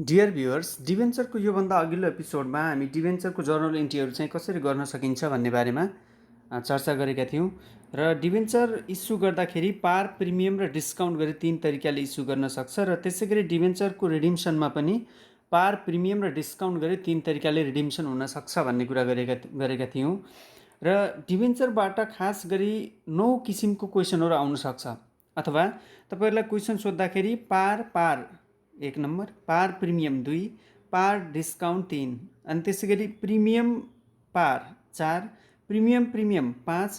Dear viewers, डिभेन्चरको योभन्दा अघिल्लो एपिसोडमा हामी डिभेन्चरको जर्नल इन्ट्रीहरू चाहिँ कसरी गर्न सकिन्छ भन्ने बारेमा चर्चा गरेका थियौँ र डिभेन्चर इस्यु गर्दाखेरि पार, प्रिमियम र डिस्काउन्ट गरी 3 तरिकाले इस्यु गर्न सक्छ र त्यसै गरी डिभेन्चरको रिडिम्सनमा पनि पार, प्रिमियम र डिस्काउन्ट गरी 3 तरिकाले रिडिम्सन हुनसक्छ भन्ने कुरा गरेका थियौँ र डिभेन्चरबाट खास गरी 9 किसिमको क्वेसनहरू आउन सक्छ अथवा तपाईँहरूलाई क्वेसन सोद्धाखेरि पार 1 नम्बर, पार प्रिमियम 2, पार डिस्काउन्ट 3 अनि त्यसै गरी प्रिमियम पार 4, प्रिमियम 5,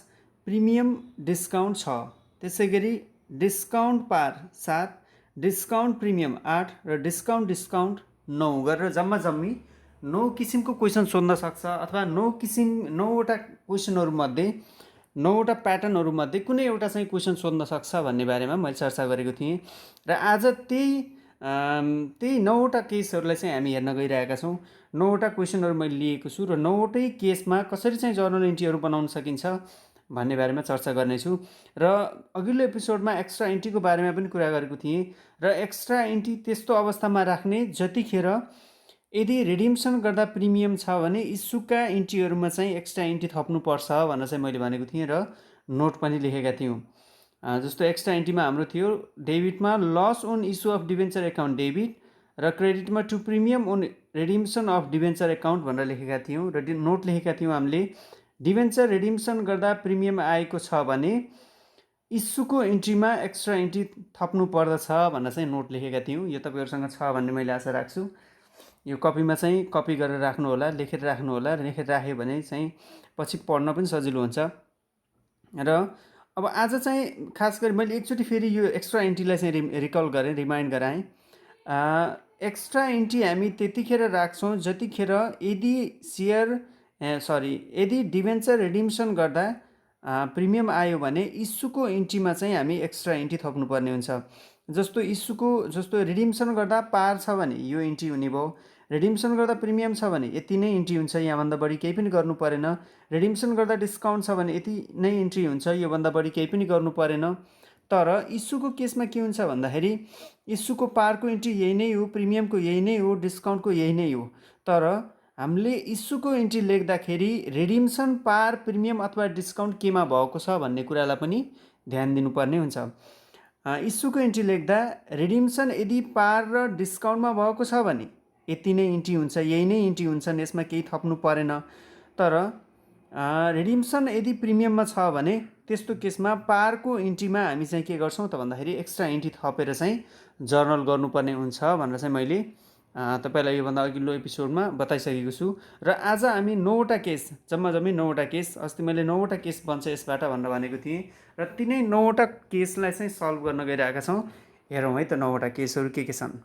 प्रिमियम डिस्काउन्ट 6, त्यसै गरी डिस्काउन्ट पार 7, डिस्काउन्ट प्रिमियम 8 र डिस्काउन्ट 9 गरेर जम्मी 9 किसिमको क्वेसन सोध्न सक्छ अथवा 9वटा क्वेसनहरूमध्ये 9वटा प्याटर्नहरूमध्ये कुनै एउटा चाहिँ क्वेसन सोध्न सक्छ भन्ने बारेमा मैले चर्चा गरेको थिएँ र आज त्यही 9वटा केसहरूलाई चाहिँ हामी हेर्न गइरहेका छौँ। 9वटा क्वेसनहरू मैले लिएको छु र 9वटै केसमा कसरी चाहिँ जर्नल इन्ट्रीहरू बनाउन सकिन्छ भन्ने बारेमा चर्चा गर्नेछु र अघिल्लो एपिसोडमा एक्स्ट्रा इन्ट्रीको बारेमा पनि कुरा गरेको थिएँ र एक्स्ट्रा इन्ट्री त्यस्तो अवस्थामा राख्ने जतिखेर यदि रिडिम्सन गर्दा प्रिमियम छ भने इस्युका इन्ट्रीहरूमा चाहिँ एक्स्ट्रा इन्ट्री थप्नुपर्छ भनेर चाहिँ मैले भनेको थिएँ र नोट पनि लेखेका थियौँ। जस्तो एक्स्ट्रा इन्ट्रीमा हाम्रो थियो डेबिटमा loss on issue of debenture account debit र क्रेडिटमा to premium on redemption of debenture account भनेर लेखेका थियौँ र नोट लेखेका थियौँ हामीले डिभेन्चर रिडिम्सन गर्दा प्रिमियम आएको छ भने इस्युको इन्ट्रीमा एक्स्ट्रा इन्ट्री थप्नु पर्दछ भनेर चाहिँ नोट लेखेका थियौँ। यो तपाईँहरूसँग छ भन्ने मैले आशा राख्छु। यो कपीमा चाहिँ कपी गरेर राख्नु होला, लेखेर राख्नु होला र लेखेर राख्यो भने चाहिँ पछि पढ्न पनि सजिलो हुन्छ। र अब आज चाहिँ खास गरी मैले एकचोटि फेरि यो एक्स्ट्रा इन्ट्रीलाई चाहिँ रिकल गरेँ, रिमाइन्ड गराएँ। एक्स्ट्रा इन्ट्री हामी त्यतिखेर राख्छौँ जतिखेर यदि डिभेन्चर रिडिम्सन गर्दा प्रिमियम आयो भने इस्युको इन्ट्रीमा चाहिँ हामी एक्स्ट्रा इन्ट्री थप्नुपर्ने हुन्छ। जस्तो रिडिम्सन गर्दा पार छ भने यो इन्ट्री हुने भयो, रिडिम्सन गर्दा प्रिमियम छ भने यति नै इन्ट्री हुन्छ, यहाँभन्दा बढी केही पनि गर्नु परेन। रिडिम्सन गर्दा डिस्काउन्ट छ भने यति नै इन्ट्री हुन्छ, योभन्दा बढी केही पनि गर्नु परेन। तर इस्युको केसमा के हुन्छ भन्दाखेरि इस्युको पारको इन्ट्री यही नै हो, प्रिमियमको यही नै हो, डिस्काउन्टको यही नै हो। तर हामीले इस्युको इन्ट्री लेख्दाखेरि रिडिम्सन, पार, प्रिमियम अथवा डिस्काउन्ट केमा भएको छ भन्ने कुरालाई पनि ध्यान दिनुपर्ने हुन्छ। इस्युको इन्ट्री लेख्दा रिडिम्सन यदि पार र डिस्काउन्टमा भएको छ भने यति नै इन्ट्री हुन्छ, यही नै इन्ट्री हुन्छन्, यसमा केही थप्नु परेन। तर रिडिम्सन यदि प्रिमियममा छ भने त्यस्तो केसमा पारको इन्ट्रीमा हामी चाहिँ के गर्छौँ त भन्दाखेरि एक्स्ट्रा इन्ट्री थपेर चाहिँ जर्नल गर्नुपर्ने हुन्छ भनेर चाहिँ मैले तपाईँलाई योभन्दा अघिल्लो एपिसोडमा बताइसकेको छु। र आज हामी 9वटा केस, जम्मी 9वटा केस, अस्ति मैले 9वटा केस बन्छ यसबाट भनेर भनेको थिएँ र तिनै 9वटा केसलाई चाहिँ सल्भ गर्न गइरहेका छौँ। हेरौँ है त 9वटा केसहरू के छन्।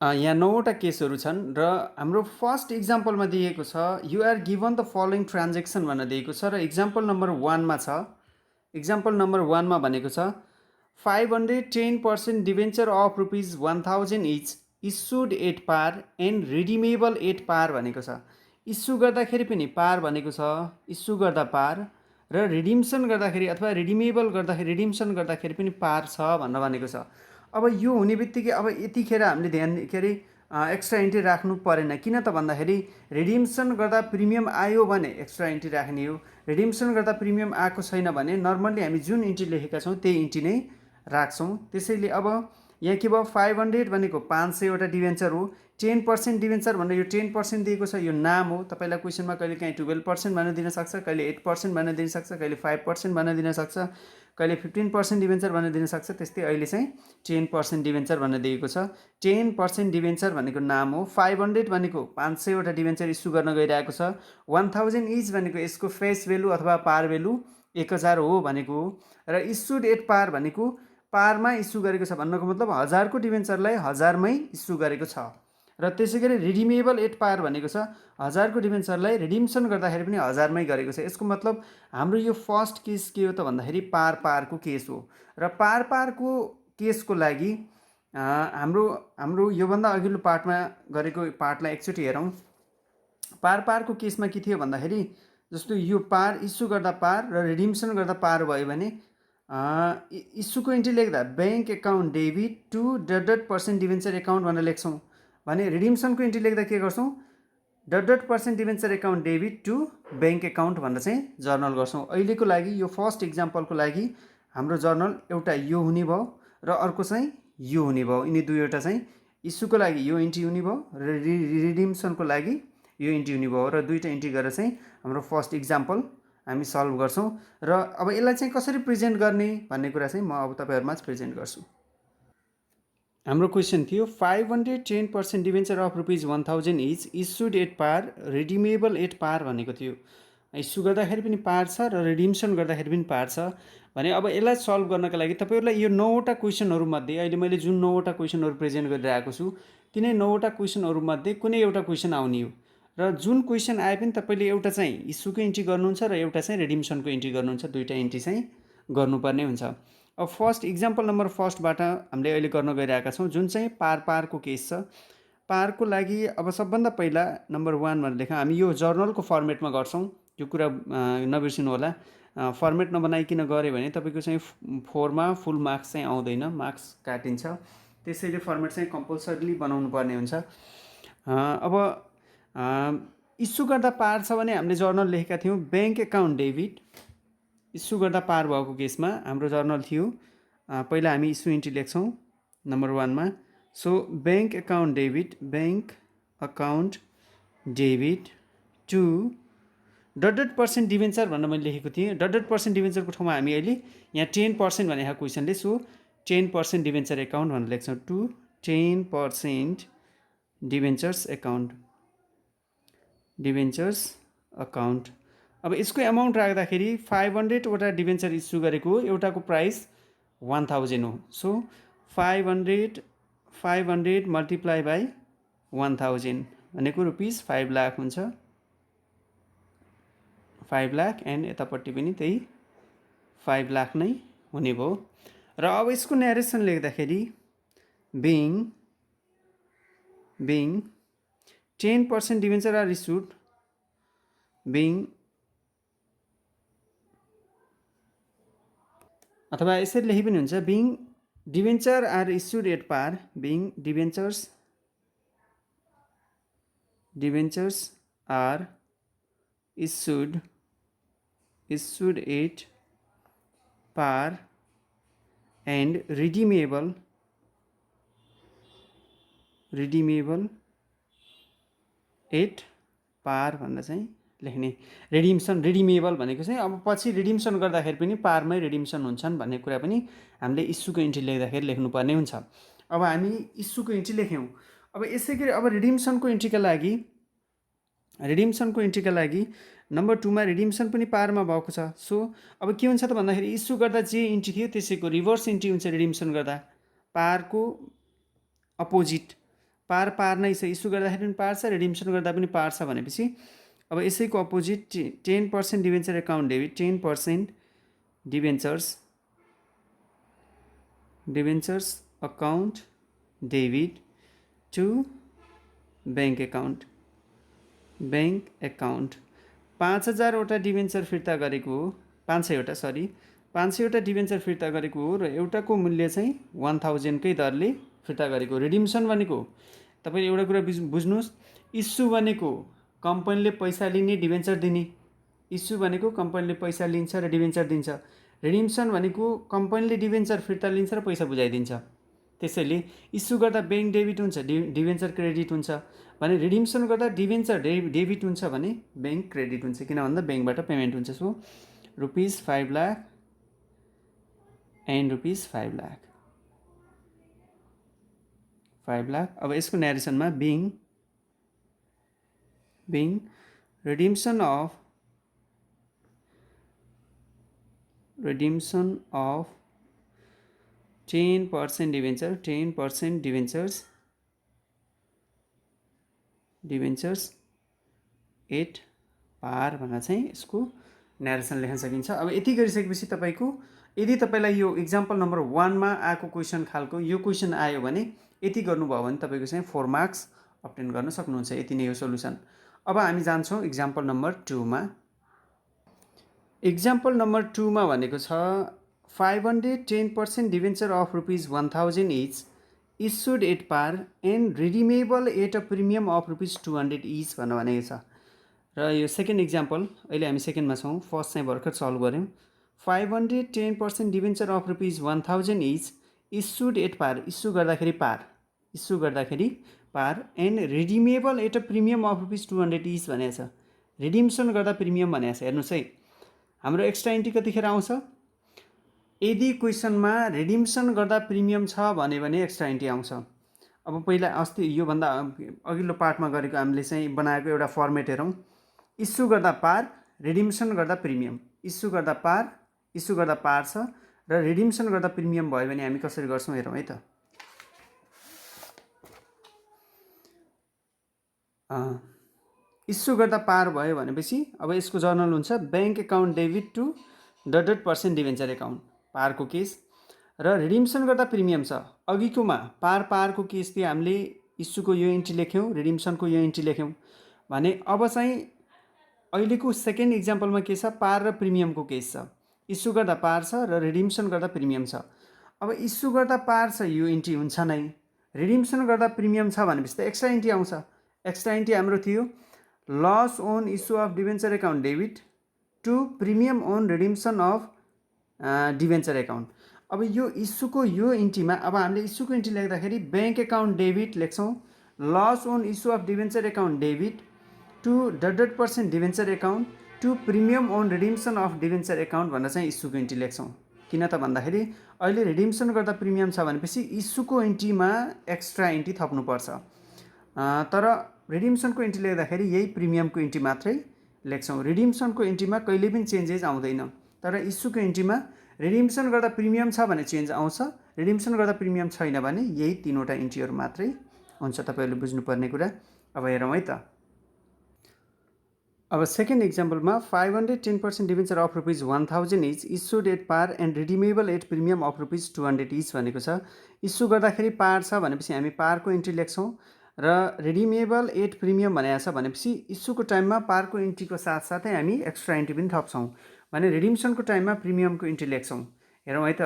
यहाँ 9वटा केसहरू छन् र हाम्रो फर्स्ट इक्जाम्पलमा दिएको छ you're given the following transaction भनेर दिएको छ र इक्जाम्पल नम्बर 1मा छ। इक्जाम्पल नम्बर 1मा भनेको छ 510% debenture of ₹1000 each issued at par and redeemable at par भनेको छ। इस्यु गर्दाखेरि पनि पार भनेको छ, इस्यु गर्दा पार र रिडिम्सन गर्दाखेरि अथवा रिडिम्सन गर्दाखेरि पनि पार छ भनेर भनेको छ। अब यो हुने बित्तिकै अब यतिखेर हामीले एक्स्ट्रा इन्ट्री राख्नु परेन। किन त भन्दाखेरि रिडिम्सन गर्दा प्रिमियम आयो भने एक्स्ट्रा इन्ट्री राख्ने हो, रिडिम्सन गर्दा प्रिमियम आएको छैन भने नर्मल्ली हामी जुन इन्ट्री लेखेका छौँ त्यही इन्ट्री नै राख्छौँ। त्यसैले अब यहाँ के भयो, 500 भनेको 500वटा डिभेन्चर हो, 10% डिभेन्चर भनेर यो 10% दिएको छ, यो नाम हो। तपाईँलाई क्वेसनमा कहिले काहीँ 12% भनेर दिन सक्छ, कहिले 8% भनेर दिन सक्छ, कहिले 5% भनेर दिन सक्छ, कहिले 15% डिभेन्चर भनेर दिन सक्छ। त्यस्तै अहिले चाहिँ 10% डिभेन्चर भनेर दिएको छ। 10% डिभेन्चर भनेको नाम हो। 500 भनेको 500वटा डिभेन्चर इस्यु गर्न गइरहेको छ। 1000 इच भनेको यसको फेस भेल्यू अथवा पार भेल्यू 1000 हो भनेको हो। र इस्युड एट पार भनेको पारमा इस्यु गरेको छ भन्नको मतलब 1000को डिभेन्चरलाई 1000मै इस्यु गरेको छ। र त्यसै गरी रिडिमेबल एट पार भनेको छ 1000को डिभेन्चरलाई रिडिम्सन गर्दाखेरि पनि 1000मै गरेको छ। यसको मतलब हाम्रो यो फर्स्ट केस के हो त भन्दाखेरि पारको केस हो। र पारको केसको लागि हाम्रो योभन्दा अघिल्लो पार्टमा गरेको पार्टलाई एकचोटि हेरौँ। पारको केसमा के थियो भन्दाखेरि जस्तो यो पार इस्यु गर्दा पार र रिडिम्सन गर्दा पार भयो भने इस्युको इन्ट्री लेख्दा bank account debit to dot dot percent debenture account भनेर लेख्छौँ भने रिडिम्सनको इन्ट्री लेख्दा के गर्छौँ dot dot percent debenture account debit to bank account भनेर चाहिँ जर्नल गर्छौँ। अहिलेको लागि यो फर्स्ट इक्जाम्पलको लागि हाम्रो जर्नल एउटा यो हुने भयो र अर्को चाहिँ यो हुने भयो। यिनी दुईवटा चाहिँ इस्युको लागि यो इन्ट्री हुने भयो र रिडिम्सनको लागि यो इन्ट्री हुने भयो र दुईवटा इन्ट्री गरेर चाहिँ हाम्रो फर्स्ट इक्जाम्पल हामी सल्भ गर्छौँ। र अब यसलाई चाहिँ कसरी प्रेजेन्ट गर्ने भन्ने कुरा चाहिँ म अब तपाईँहरूमा प्रेजेन्ट गर्छु। हाम्रो क्वेसन थियो 510% debenture of ₹1000 is issued at par redeemable at par भनेको थियो। इस्यु गर्दाखेरि पनि पार छ र रिडिम्सन गर्दाखेरि पनि पार छ भने अब यसलाई सल्भ गर्नका लागि तपाईँहरूलाई यो 9वटा क्वेसनहरूमध्ये अहिले मैले जुन 9वटा क्वेसनहरू प्रेजेन्ट गरिरहेको छु तिनै 9वटा क्वेसनहरूमध्ये कुनै एउटा क्वेसन आउने हो र जुन क्वेसन आए पनि तपाईँले एउटा चाहिँ इस्युको इन्ट्री गर्नुहुन्छ र एउटा चाहिँ रिडिम्सनको इन्ट्री गर्नुहुन्छ। दुईवटा इन्ट्री चाहिँ गर्नुपर्ने हुन्छ। अब फर्स्ट इक्जाम्पल नम्बर फर्स्टबाट हामीले अहिले गर्न गइरहेका छौँ जुन चाहिँ पारको केस छ। पारको लागि अब सबभन्दा पहिला नम्बर 1 भनेर लेखौँ। हामी यो जर्नलको फर्मेटमा गर्छौँ, यो कुरा नबिर्सिनु होला। फर्मेट नबनाइकन गऱ्यो भने तपाईँको चाहिँ 4मा फुल मार्क्स चाहिँ आउँदैन, मार्क्स काटिन्छ। त्यसैले फर्मेट चाहिँ कम्पलसरीली बनाउनु पर्ने हुन्छ। अब इस्यु गर्दा पार छ भने हामीले जर्नल लेखेका थियौँ ब्याङ्क एकाउन्ट डेबिट। इस्यु गर्दा पार भएको केसमा हाम्रो जर्नल थियो पहिला हामी इस्यु इन्ट्री लेख्छौँ नम्बर 1मा। So bank account debit, bank account debit to dot dot percent debenture भनेर मैले लेखेको थिएँ। डट डट पर्सेन्ट डिभेन्चरको ठाउँमा हामी अहिले यहाँ 10% भनेको क्वेसनले, सो 10% डिभेन्चर एकाउन्ट भनेर लेख्छौँ टु 10% डिभेन्चर्स अकाउन्ट। अब यसको एमाउन्ट राख्दाखेरि 500वटा डिभेन्चर इस्यु गरेको, एउटाको प्राइस 1000 हो। सो 500 मल्टिप्लाई बाई 1000 भनेको ₹5 लाख हुन्छ। 5 लाख एन्ड यतापट्टि पनि त्यही 5 लाख नै हुने भयो। र अब यसको न्यारेसन लेख्दाखेरि being 10% debenture are issued being, अथवा यसरी लेखि पनि हुन्छ being debenture are issued at par, being debentures are issued at par and redeemable at par भनेर चाहिँ लेख्ने। रिडिमेबल भनेको चाहिँ अब पछि रिडिम्सन गर्दाखेरि पनि पारमै रिडिम्सन हुन्छन् भन्ने कुरा पनि हामीले इस्युको इन्ट्री लेख्दाखेरि लेख्नुपर्ने हुन्छ। अब हामी इस्युको इन्ट्री लेख्यौँ। अब यसै गरी अब रिडिम्सनको इन्ट्रीका लागि नम्बर 2मा रिडिम्सन पनि पारमा भएको छ। सो अब के हुन्छ त भन्दाखेरि इस्यु गर्दा जे इन्ट्री थियो त्यसैको रिभर्स इन्ट्री हुन्छ। रिडिम्सन गर्दा पारको अपोजिट, पार नै छ। इस्यु गर्दाखेरि पनि पार छ, रिडिम्सन गर्दा पनि पार छ भनेपछि अब यसैको opposite 10% debenture account debit, 10% debentures account debit to bank account 5000वटा डिभेन्चर फिर्ता गरेको हो, 500वटा डिभेन्चर फिर्ता गरेको हो र एउटाको मूल्य चाहिँ 1000कै दरले फिर्ता गरेको। रिडिम्सन भनेको तपाईँ एउटा कुरा बुझ्नुहोस्, इस्यु भनेको कम्पनीले पैसा लिने, डिभेन्चर दिने। इस्यु भनेको कम्पनीले पैसा लिन्छ र डिभेन्चर दिन्छ। रिडिम्सन भनेको कम्पनीले डिभेन्चर फिर्ता लिन्छ र पैसा बुझाइदिन्छ। त्यसैले इस्यु गर्दा ब्याङ्क डेबिट हुन्छ, डिभेन्चर क्रेडिट हुन्छ भने रिडिम्सन गर्दा डिभेन्चर डेबिट हुन्छ भने ब्याङ्क क्रेडिट हुन्छ, किन भन्दा ब्याङ्कबाट पेमेन्ट हुन्छ। So ₹5 lakh and ₹5 lakh, 5 lakh. अब यसको न्यारेसनमा being redemption of 10% debentures at par भनेर चाहिँ यसको न्यारेसन लेख्न सकिन्छ। अब यति गरिसकेपछि तपाईँको यदि तपाईँलाई यो इक्जाम्पल नम्बर 1मा आएको क्वेसन खालको यो क्वेसन आयो भने यति गर्नुभयो भने तपाईँको चाहिँ 4 मार्क्स अब्टेन गर्न सक्नुहुन्छ। यति नै हो सोल्युसन। अब हामी जान्छौँ इक्जाम्पल नम्बर 2मा। इक्जाम्पल नम्बर 2मा भनेको छ 510% debenture of rupees 1000 each issued at par and redeemable at a premium of rupees 200 each भनेको छ। र यो सेकेन्ड इक्जाम्पल, अहिले हामी सेकेन्डमा छौँ, फर्स्ट चाहिँ भर्खर सल्भ गऱ्यौँ। 510% debenture of rupees 1000 each issued at par, issue गर्दाखेरि par and redeemable at a premium of rupees 200 each भनेको छ। रिडिम्सन गर्दा प्रिमियम भनेको छ। हेर्नुहोस् है, हाम्रो एक्स्ट्रा इन्ट्री कतिखेर आउँछ? यदि क्वेसनमा रिडिम्सन गर्दा प्रिमियम छ भने एक्स्ट्रा इन्ट्री आउँछ। अब पहिला अस्ति योभन्दा अघिल्लो पार्टमा गरेको हामीले चाहिँ बनाएको एउटा फर्मेट हेरौँ। इस्यु गर्दा पार, रिडिम्सन गर्दा प्रिमियम। इस्यु गर्दा पार छ र रिडिम्सन गर्दा प्रिमियम भयो भने हामी कसरी गर्छौँ हेरौँ है त। इस्यु गर्दा पार भयो भनेपछि अब यसको जर्नल हुन्छ bank account debit to %% debenture account, पारको केस। र रिडिम्सन गर्दा प्रिमियम छ। अघिकोमा पारको केस थियो, हामीले इस्युको यो इन्ट्री लेख्यौँ, रिडिम्सनको यो इन्ट्री लेख्यौँ भने अब चाहिँ अहिलेको सेकेन्ड इक्जाम्पलमा के छ? पार र प्रिमियमको केस छ। इस्यु गर्दा पार छ र रिडिम्सन गर्दा प्रिमियम छ। अब इस्यु गर्दा पार छ, यो इन्ट्री हुन्छ नै। रिडिम्सन गर्दा प्रिमियम छ भनेपछि त एक्स्ट्रा इन्ट्री आउँछ। एक्स्ट्रा इन्ट्री हाम्रो थियो loss on issue of debenture account debit to premium on redemption of debenture account. अब यो इस्युको यो इन्ट्रीमा अब हामीले इस्युको इन्ट्री लेख्दाखेरि ब्याङ्क एकाउन्ट डेबिट लेख्छौँ, loss on issue of debenture account debit to %% debenture account to premium on redemption of debenture account भनेर चाहिँ इस्युको इन्ट्री लेख्छौँ। किन त भन्दाखेरि अहिले रिडिम्सन गर्दा प्रिमियम छ भनेपछि इस्युको इन्ट्रीमा एक्स्ट्रा इन्ट्री थप्नुपर्छ। तर रिडिम्सनको इन्ट्री लेख्दाखेरि यही प्रिमियमको इन्ट्री मात्रै लेख्छौँ। रिडिम्सनको इन्ट्रीमा कहिले पनि चेन्जेस आउँदैन, तर इस्युको इन्ट्रीमा रिडिम्सन गर्दा प्रिमियम छ भने चेन्ज आउँछ, रिडिम्सन गर्दा प्रिमियम छैन भने यही तीनवटा इन्ट्रीहरू मात्रै हुन्छ। तपाईँहरूले बुझ्नुपर्ने कुरा। अब हेरौँ है त। अब सेकेन्ड इक्जाम्पलमा 510% debenture of rupees 1000 each issued at par and redeemable at premium of rupees 200 each भनेको छ। इस्यु गर्दाखेरि पार छ भनेपछि हामी पारको इन्ट्री लेख्छौँ र रिडिमेबल एट प्रिमियम भनेको छ भनेपछि इस्युको टाइममा पारको इन्ट्रीको साथसाथै हामी एक्स्ट्रा इन्ट्री पनि थप्छौँ भने रिडिम्सनको टाइममा प्रिमियमको इन्ट्री लेख्छौँ। हेरौँ है त।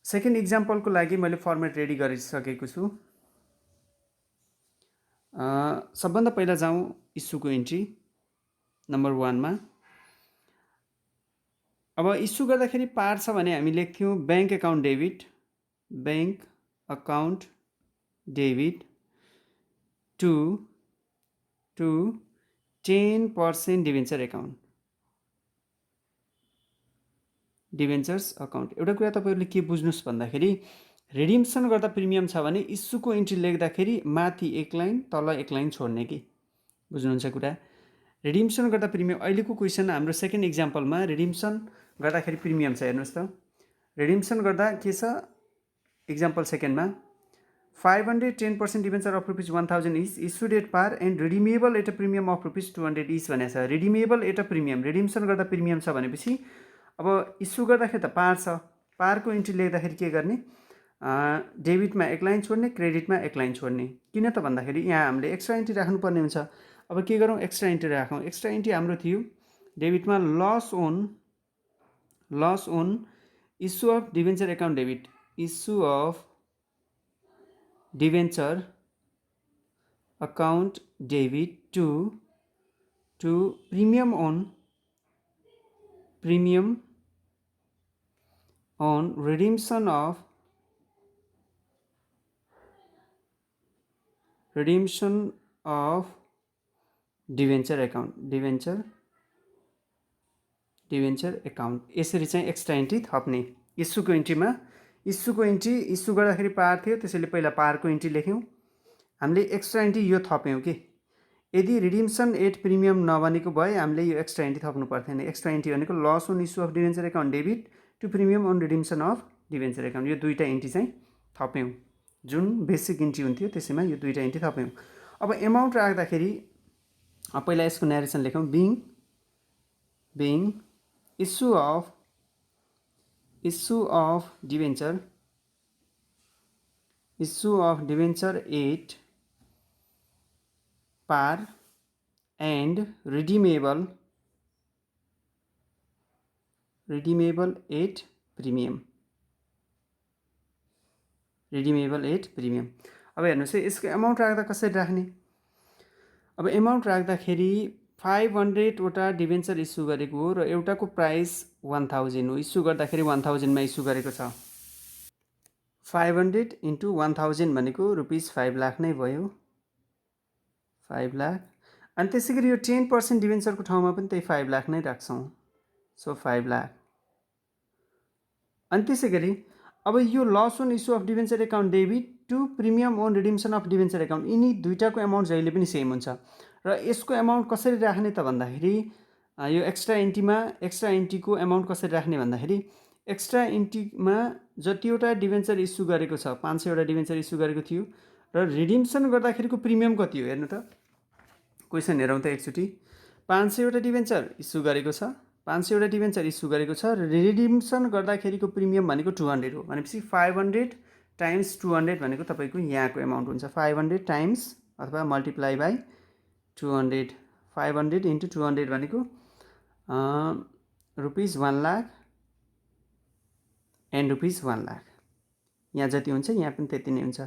सेकेन्ड इक्जाम्पलको लागि मैले फर्मेट रेडी गरिसकेको छु। सबभन्दा पहिला जाउँ इस्युको इन्ट्री नम्बर 1 मा। अब इस्यु गर्दाखेरि पार छ भने हामी लेख्थ्यौँ bank account debit to 10% debentures account. एउटा कुरा तपाईँहरूले के बुझ्नुहोस् भन्दाखेरि रिडिम्सन गर्दा प्रिमियम छ भने इस्युको इन्ट्री लेख्दाखेरि माथि एक लाइन तल एक लाइन छोड्ने कि बुझ्नुहुन्छ कुरा। रिडिम्सन गर्दा प्रिमियम, अहिलेको क्वेसन हाम्रो सेकेन्ड इक्जाम्पलमा रिडिम्सन गर्दाखेरि प्रिमियम छ। हेर्नुहोस् त, रिडिम्सन गर्दा के छ? इक्जाम्पल सेकेन्डमा 510% debenture of rupees 1000 each issued at par and redeemable at a premium of rupees 200 each भनेको छ। Redeemable at a premium, redemption गर्दा प्रिमियम छ भनेपछि अब इस्यु गर्दाखेरि त पार छ, पारको इन्ट्री लेख्दाखेरि के गर्ने? डेबिटमा एक लाइन छोड्ने, क्रेडिटमा एक लाइन छोड्ने। किन त भन्दाखेरि यहाँ हामीले एक्स्ट्रा इन्ट्री राख्नुपर्ने हुन्छ। अब के गरौँ? एक्स्ट्रा इन्ट्री राखौँ। एक्स्ट्रा इन्ट्री हाम्रो थियो डेबिटमा loss on issue of debenture account debit, issue of debenture account debit to premium on redemption of debenture account. यसरी चाहिँ एक्स्ट्रा इन्ट्री थप्ने इस्युको इन्ट्रीमा। इस्युको इन्ट्री इस्यु गर्दाखेरि पार थियो, त्यसैले पहिला पारको इन्ट्री लेख्यौँ। हामीले एक्स्ट्रा इन्ट्री यो थप्यौँ कि यदि रिडिम्सन एट प्रिमियम नबनेको भए हामीले यो एक्स्ट्रा इन्ट्री थप्नु पर्थेन। एक्स्ट्रा इन्ट्री भनेको loss on issue of debenture account debit to premium on redemption of debenture account. यो दुईवटा इन्ट्री चाहिँ थप्यौँ, जुन बेसिक इन्ट्री हुन्थ्यो त्यसैमा यो दुईवटा इन्ट्री थप्यौँ। अब एमाउन्ट राख्दाखेरि पहिला यसको न्यारेसन लेखौँ। Being issue of debenture at par and redeemable redeemable at premium, redeemable at premium. अब हेर्नुहोस् है, यसको एमाउन्ट राख्दा कसरी राख्ने? अब एमाउन्ट राख्दाखेरि 500वटा डिभेन्चर इस्यु गरेको हो र एउटाको प्राइस 1000 हो। इस्यु गर्दाखेरि 1000मा इस्यु गरेको छ। 500 इन्टु 1000 भनेको ₹5 लाख नै भयो, 5 लाख। अनि त्यसै गरी यो 10% डिभेन्चरको ठाउँमा पनि त्यही 5 लाख नै राख्छौँ, सो 5 लाख। अनि त्यसै गरी अब यो loss on issue of debenture account debit to premium on redemption of debenture account, यिनी दुईटाको एमाउन्ट जहिले पनि सेम हुन्छ। र यसको एमाउन्ट कसरी राख्ने त भन्दाखेरि यो एक्स्ट्रा एन्ट्रीको एमाउन्ट कसरी राख्ने भन्दाखेरि एक्स्ट्रा एन्ट्रीमा जतिवटा डिभेन्चर इस्यु गरेको छ, 500वटा डिभेन्चर इस्यु गरेको थियो र रिडिम्सन गर्दाखेरिको प्रिमियम कति हो हेर्नु त। क्वेसन हेरौँ त एकचोटि। 500वटा डिभेन्चर इस्यु गरेको छ, 500वटा डिभेन्चर इस्यु गरेको छ र रिडिम्सन गर्दाखेरिको प्रिमियम भनेको 200 हो। भनेपछि 500 टाइम्स 200 भनेको तपाईँको यहाँको एमाउन्ट हुन्छ। 500 टाइम्स अथवा मल्टिप्लाई बाई 200, 500 इन्टु 200 भनेको ₹1 लाख एन्ड ₹1 लाख। यहाँ जति हुन्छ यहाँ पनि त्यति नै हुन्छ,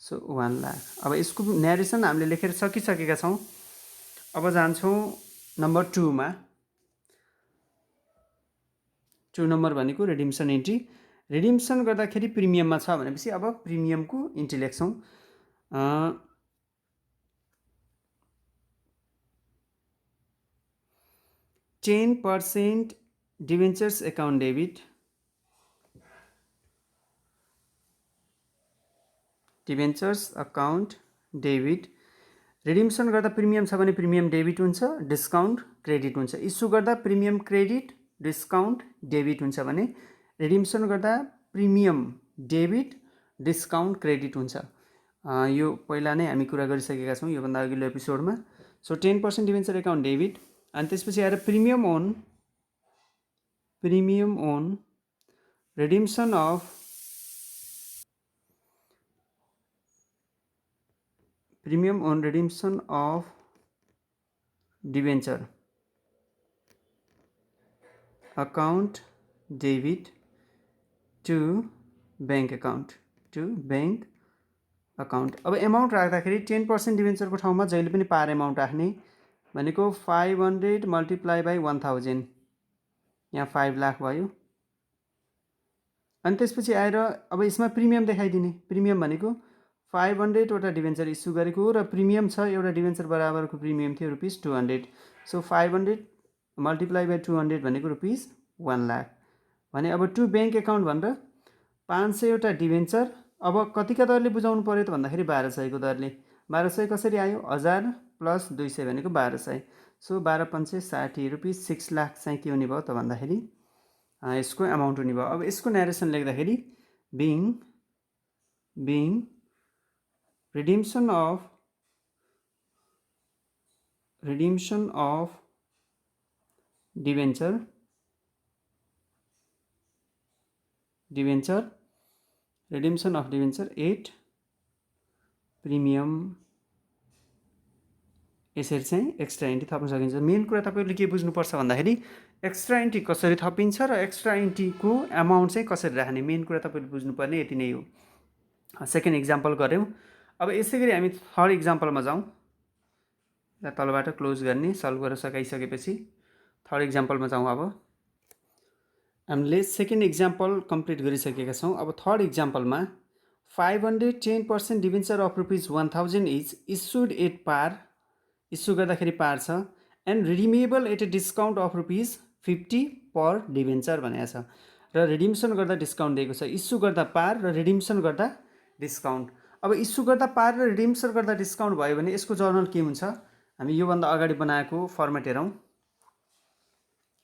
सो 1 लाख। अब यसको न्यारेसन हामीले लेखेर सकिसकेका छौँ। अब जान्छौँ नम्बर 2मा। 2 नम्बर भनेको रिडिम्सन एन्ट्री। रिडिम्सन गर्दाखेरि प्रिमियममा छ भनेपछि अब प्रिमियमको एन्ट्री लेख्छौँ। 10% debentures account debit, debentures account debit. Redemption गर्दा प्रिमियम छ भने प्रिमियम डेबिट हुन्छ, डिस्काउन्ट क्रेडिट हुन्छ। इस्यु गर्दा प्रिमियम क्रेडिट, डिस्काउन्ट डेबिट हुन्छ भने रिडिम्सन गर्दा प्रिमियम डेबिट, डिस्काउन्ट क्रेडिट हुन्छ। यो पहिला नै हामी कुरा गरिसकेका छौँ योभन्दा अघिल्लो एपिसोडमा। So 10% debenture account debit. अनि त्यसपछि आएर premium on redemption of debenture account debit to bank account. अब एमाउन्ट राख्दाखेरि 10% डिभेन्चरको ठाउँमा जहिले पनि पार एमाउन्ट राख्ने भनेको 500 मल्टिप्लाई बाई 1000, यहाँ 5 लाख भयो। अनि त्यसपछि आएर अब यसमा प्रिमियम देखाइदिने। प्रिमियम भनेको 500वटा डिभेन्चर इस्यु गरेको हो र प्रिमियम छ, एउटा डिभेन्चर बराबरको प्रिमियम थियो ₹200। सो 500 मल्टिप्लाई बाई 200 भनेको ₹1 लाख। भने अब टु ब्याङ्क एकाउन्ट भनेर 500वटा डिभेन्चर अब कतिका दरले बुझाउनु पर्यो त भन्दाखेरि 1200को दरले। 1200 कसरी आयो? 1000 प्लस 200 भनेको 1200। सो 12 पंचे 60, ₹6 लाख चाहिँ के हुने भयो त भन्दाखेरि यसको एमाउन्ट हुने भयो। अब यसको न्यारेसन लेख्दाखेरि being redemption of debenture redemption of debenture at premium, यसरी चाहिँ एक्स्ट्रा एन्ट्री थप्न सकिन्छ। मेन कुरा तपाईँहरूले के बुझ्नुपर्छ भन्दाखेरि एक्स्ट्रा एन्ट्री कसरी थपिन्छ र एक्स्ट्रा एन्ट्रीको एमाउन्ट चाहिँ कसरी राख्ने, मेन कुरा तपाईँले बुझ्नुपर्ने यति नै हो। सेकेन्ड इक्जाम्पल गऱ्यौँ। अब यसै गरी हामी थर्ड इक्जाम्पलमा जाउँ। तलबाट क्लोज गर्ने, सल्भ गरेर सकाइसकेपछि थर्ड इक्जाम्पलमा जाउँ। अब हामीले सेकेन्ड इक्जाम्पल कम्प्लिट गरिसकेका छौँ। अब थर्ड इक्जाम्पलमा 510% debenture of ₹1000 is issued at par, issue गर्दाखेरि पार छ, and redeemable at a discount of ₹50 per debenture भनेको छ र रिडिम्सन गर्दा डिस्काउन्ट दिएको छ। इस्यु गर्दा पार र रिडिम्सन गर्दा डिस्काउन्ट। अब इस्यु गर्दा पार र रिडिम्सन गर्दा डिस्काउन्ट भयो भने यसको जर्नल के हुन्छ? हामी योभन्दा अगाडि बनाएको फर्मेट हेरौँ।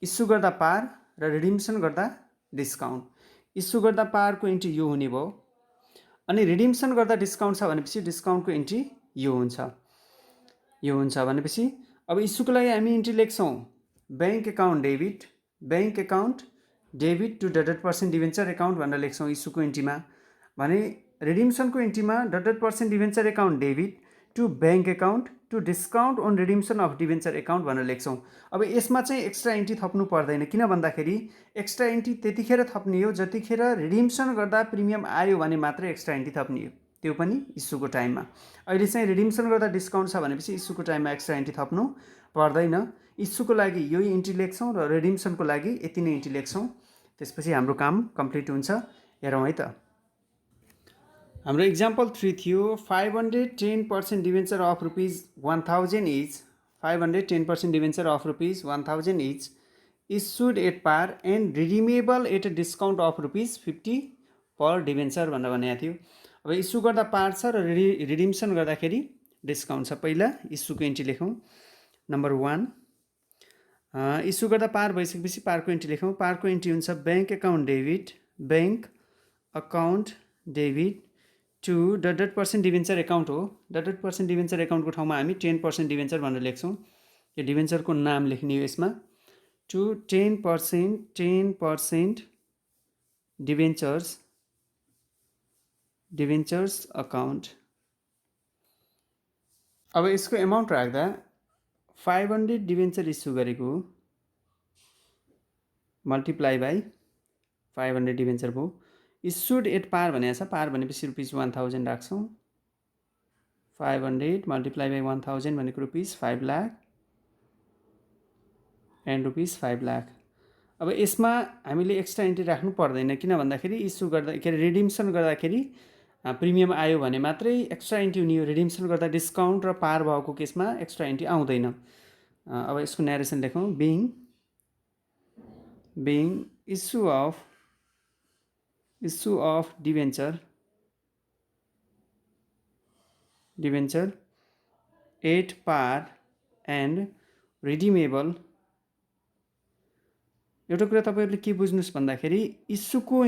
इस्यु गर्दा पार र रिडिम्सन गर्दा डिस्काउन्ट। इस्यु गर्दा पारको इन्ट्री यो हुने भयो, अनि रिडिम्सन गर्दा डिस्काउन्ट छ भनेपछि डिस्काउन्टको इन्ट्री यो हुन्छ भनेपछि अब इस्युको लागि हामी इन्ट्री लेख्छौँ bank account debit to %% debenture account भनेर लेख्छौँ इस्युको इन्ट्रीमा। भने रिडिम्सनको इन्ट्रीमा %% debenture account debit to bank account to discount on redemption of debenture account भनेर लेख्छौँ। अब यसमा चाहिँ एक्स्ट्रा एन्ट्री थप्नु पर्दैन, किन भन्दाखेरि एक्स्ट्रा एन्ट्री त्यतिखेर थप्ने हो जतिखेर रिडिम्सन गर्दा प्रिमियम आयो भने मात्रै एक्स्ट्रा एन्ट्री थप्ने हो, त्यो पनि इस्युको टाइममा। अहिले चाहिँ रिडिम्सन गर्दा डिस्काउन्ट छ भनेपछि इस्युको टाइममा एक्स्ट्रा एन्ट्री थप्नु पर्दैन। इस्युको लागि यही इन्ट्री लेख्छौँ र रिडिम्सनको लागि यति नै इन्ट्री लेख्छौँ, त्यसपछि हाम्रो काम कम्प्लिट हुन्छ। हेरौँ है त। हाम्रो इक्जाम्पल 3 थियो 510% debenture of ₹1000 each 510% debenture of ₹1000 each issued at par and redeemable at a discount of ₹50 per debenture भनेर भनेको थियो। अब इस्यु गर्दा पार छ र रिडिम्सन गर्दाखेरि डिस्काउन्ट छ। पहिला इस्युको एन्ट्री लेखौँ। नम्बर 1 इस्यु गर्दा पार भइसकेपछि पारको एन्ट्री लेखौँ। पारको एन्ट्री हुन्छ bank account debit, bank account debit to %% debenture account हो। %% डिभेन्चर एकाउन्टको ठाउँमा हामी 10% डिभेन्चर भनेर लेख्छौँ। यो डिभेन्चरको नाम लेख्ने हो यसमा। To 10% debentures account. अब यसको एमाउन्ट राख्दा 500 डिभेन्चर इस्यु गरेको मल्टिप्लाई बाई 500 डिभेन्चर भयो। इस्युड एट पार भनेको छ, पार भनेपछि ₹1000 राख्छौँ। 500 मल्टिप्लाई बाई 1000 भनेको ₹5 लाख एन्ड ₹5 लाख। अब यसमा हामीले एक्स्ट्रा एन्ट्री राख्नु पर्दैन, किन भन्दाखेरि इस्यु गर्दा के अरे रिडिम्सन गर्दाखेरि प्रिमियम आयो भने मात्रै एक्स्ट्रा एन्ट्री हुने हो। रिडिम्सन गर्दा डिस्काउन्ट र पार भएको केसमा एक्स्ट्रा एन्ट्री आउँदैन। अब यसको न्यारेसन लेखौँ। Being issue of debenture at par and redeemable. एउटा कुरा तपाईँहरूले के बुझ्नुहोस् भन्दाखेरि इस्युको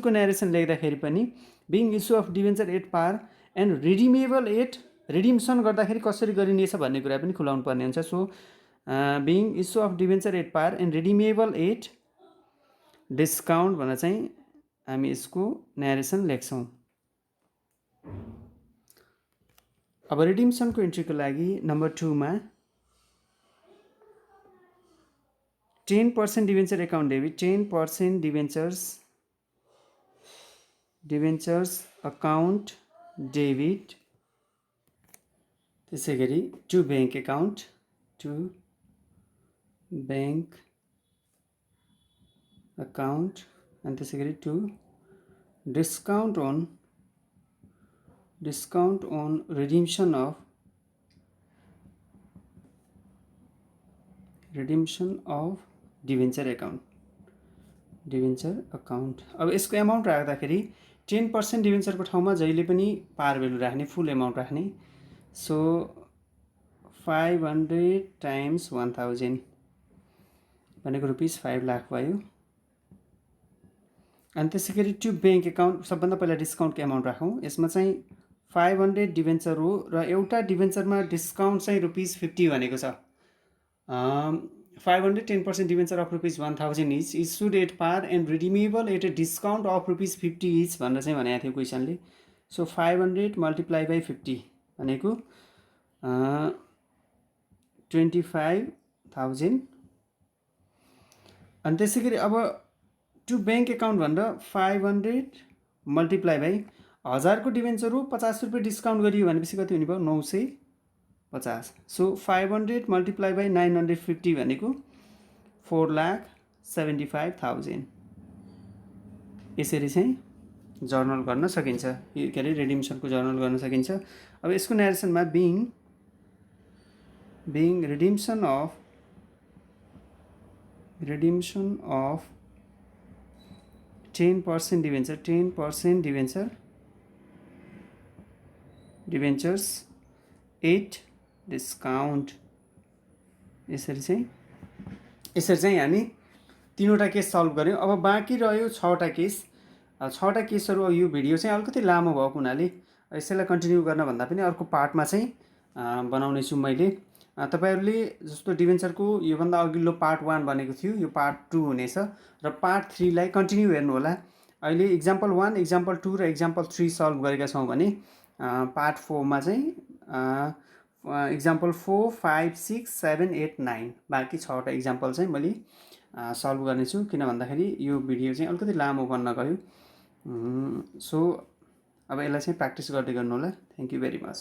न्यारेसन लेख्दाखेरि पनि being issue of debenture at par and redeemable at redemption गर्दाखेरि कसरी गरिनेछ भन्ने कुरा पनि खुलाउनु पर्ने हुन्छ। So being issue of debenture at par and redeemable at discount भनेर चाहिँ हामी यसको न्यारेसन लेख्छौँ। अब रिडिम्सनको इन्ट्रीको लागि नम्बर 2 मा 10% debenture account debit 10% debentures account debit, त्यसै गरी टु ब्याङ्क अकाउन्ट अनि त्यसै गरी to discount on redemption of debenture account. अब यसको एमाउन्ट राख्दाखेरि 10% डिभेन्चरको ठाउँमा जहिले पनि पार भेल्यु राख्ने, फुल एमाउन्ट राख्ने। सो 500 टाइम्स 1000 भनेको ₹5 लाख भयो। अनि त्यसै गरी टु ब्याङ्क एकाउन्ट, सबभन्दा पहिला डिस्काउन्टको एमाउन्ट राखौँ। यसमा चाहिँ 500 डिभेन्चर हो र एउटा डिभेन्चरमा डिस्काउन्ट चाहिँ ₹50 भनेको छ। 500 10% debenture of ₹1000 each issued at par and redeemable at a discount of ₹50 each भनेर चाहिँ भनेको थियो क्वेसनले। सो 500 मल्टिप्लाई बाई 50 भनेको 25,000। अनि त्यसै गरी अब टु ब्याङ्क एकाउन्ट भनेर 500 मल्टिप्लाई बाई 1000 को डिभेन्चर हो, ₹50 डिस्काउन्ट गरियो भनेपछि कति हुने भयो? 950। सो 500 मल्टिप्लाई बाई 950 भनेको 4,75,000। यसरी चाहिँ जर्नल गर्न सकिन्छ, के अरे रिडिम्सनको जर्नल गर्न सकिन्छ। अब यसको न्यारेसनमा being redemption of 10% debentures at discount. यसरी चाहिँ हामी 3वटा केस सल्भ गऱ्यौँ। अब बाँकी रह्यो 6वटा केस। 6वटा केसहरू यो भिडियो चाहिँ अलिकति लामो भएको हुनाले यसैलाई कन्टिन्यू गर्न भन्दा पनि अर्को पार्टमा चाहिँ बनाउने छु मैले। तपाईहरूले जस्तो डिभेन्चरको योभन्दा अघिल्लो पार्ट 1 बनेको थियो, यो पार्ट 2 हुनेछ र पार्ट 3 लाई कन्टिन्यू हेर्नु होला। अहिले इक्जाम्पल 1, इक्जाम्पल 2 र इक्जाम्पल 3 सल्भ गरेका छौँ भने पार्ट 4 मा चाहिँ इक्जाम्पल 4, 5, 6, 7, 8, 9 बाँकी 6वटा इक्जाम्पल चाहिँ मैले सल्भ गर्नेछु, किन भन्दाखेरि यो भिडियो चाहिँ अलिकति लामो बन्न गयो। सो अब यसलाई चाहिँ प्र्याक्टिस गर्दै गर्नु होला। Thank you very much.